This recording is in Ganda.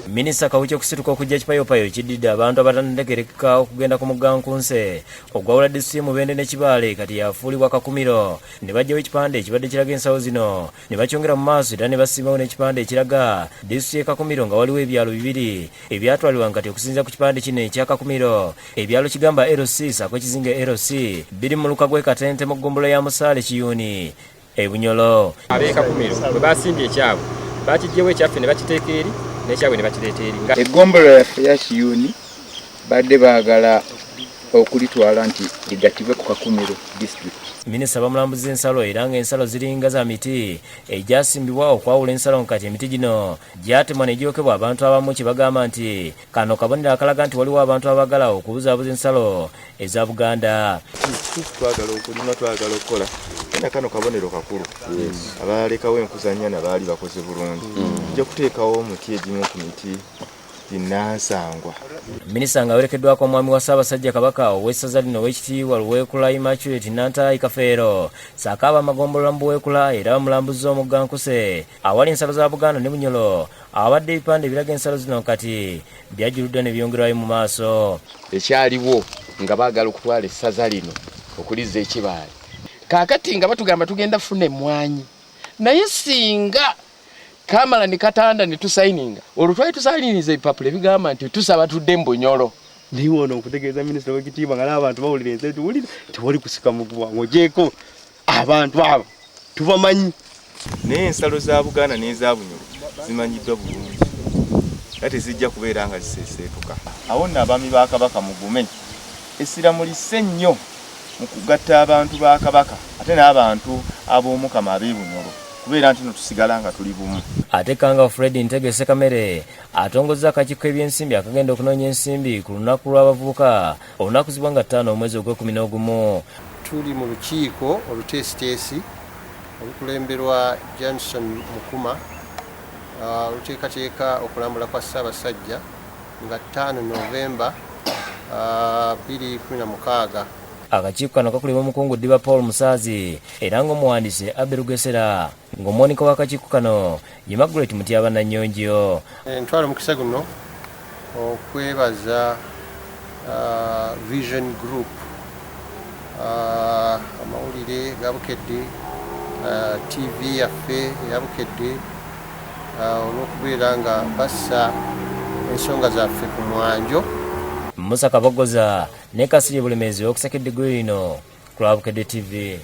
Minisita Kawuki okusituka okujja kipayopayo kididde abantu abatannegerekeka okugenda ku mugga Nkunse ogwawula disitulikiti Mubende ne Kibaale kati yafuulibwa Kakumiro ne bajjawo ekipande ekibadde kiraga ensawo zino ne bakyongera mu maaso era ne basimbawo n'ekipande ekiraga disitulikiti Kakumiro nga waliwo ebyalo bibiri ebyatwalibwa kati okusinziira ku kipande kino ekya Kakumiro ebyalo kigamba LC sako kizinga LC biri mu luka gw'e Katente mu ggombolola ya Musaale Kiyuni Bunyolo ab'e Kakumiro bwe basimbye ekyabwe bakijjewo ekyaffe ne bakiteeka eri n'ekyabwe ne bakireeta eri. Eggombolola yaffe ya Kiyuni badde baagala okulitwala nti ligatibwe ku Kakumiro district. Minisita bamulambuza ensalo era ng'ensalo ziringa za miti egyasimbibwa okwawula ensalo kati emiti gino gyatemwa ne gyokebwa abantu abamu kye bagamba nti kano kabonero akalaga nti waliwo abantu abagala okubuzaabuza ensalo eza Buganda. Twagala okulima, twagala okukola era kano kabonero kakulu. Abalekawo enkuzannya baali bakoze bulungi. Nja kuteekawo omuti egimu ku miti ginansangwa. Minisita ng'awerekeddwako omwami wa Ssaabasajja Kabaka ow'essaza lino ow'ekitiibwa Luweekula Immaculate Nantayi Kafeero Saakaaba amagombolola mu Buweekula era bamulambuza omugga Nkuse awali ensalo za Buganda ne Bunyolo abadde ebipande ebiraga ensalo zino kati byajjuluddwa ne byongerwayo mu maaso. Ekyaliwo nga baagala okutwala essaza lino okulizza Ekibaale kaakati nga batugamba tugenda funa emmwanyi naye singa Kamala ni katanda ni tusayininga olwo twali tusayiniriza ebipapula ebigamba nti tusaba tudde mu Bunyolo. Ndiwo okutegeeza minisita w'ekitiibwa nga n'abantu bawulira ensi tuwulira tewali kusika mu kubango gyeko abantu abo tubamanyi. Naye ensalo za Buganda n'eza Bunyolo zimanyiddwa bulungi era tezijja kubeera nga ziseeseetuka. Awo nno abaami ba Kabaka mugume essiramu lisse nnyo mu kugatta abantu ba Kabaka ate n'abantu ab'Omukama ab'e Bunyolo kubeera nti no tusigala nga tuli bumu. Ate Kanga Fred Ntegese Kamere atongozza akakiiko ebyensimbi akagenda okunoonya ensimbi ku lunaku lw'abavubuka olunaku zibwa 5 omwezi ogw'Okumi. Tuli mu lukiiko oluteesiteesi olukulemberwa Johnson Mukuma oluteekateeka okulambula kwa Ssaabasajja nga 5 Novemba 2016. Akakiiko kano kakulibwa omukungu Ddiba Paul Musaazi era ng'omuwandiisi Abel Gesera ng'omwonika w'akakiiko kano ye Margaret Mutyaba Nannyonjo. Ntwala mukisa guno okwebaza Vision Group amawulire gabukedde TV yaffe yabukedde olw'okubeera nga bassa ensonga zaffe ku mwanjo. Musa Kabogoza ne Kasirye Bulemeezi okusekedde gwe lino ku Lwabukedde TV.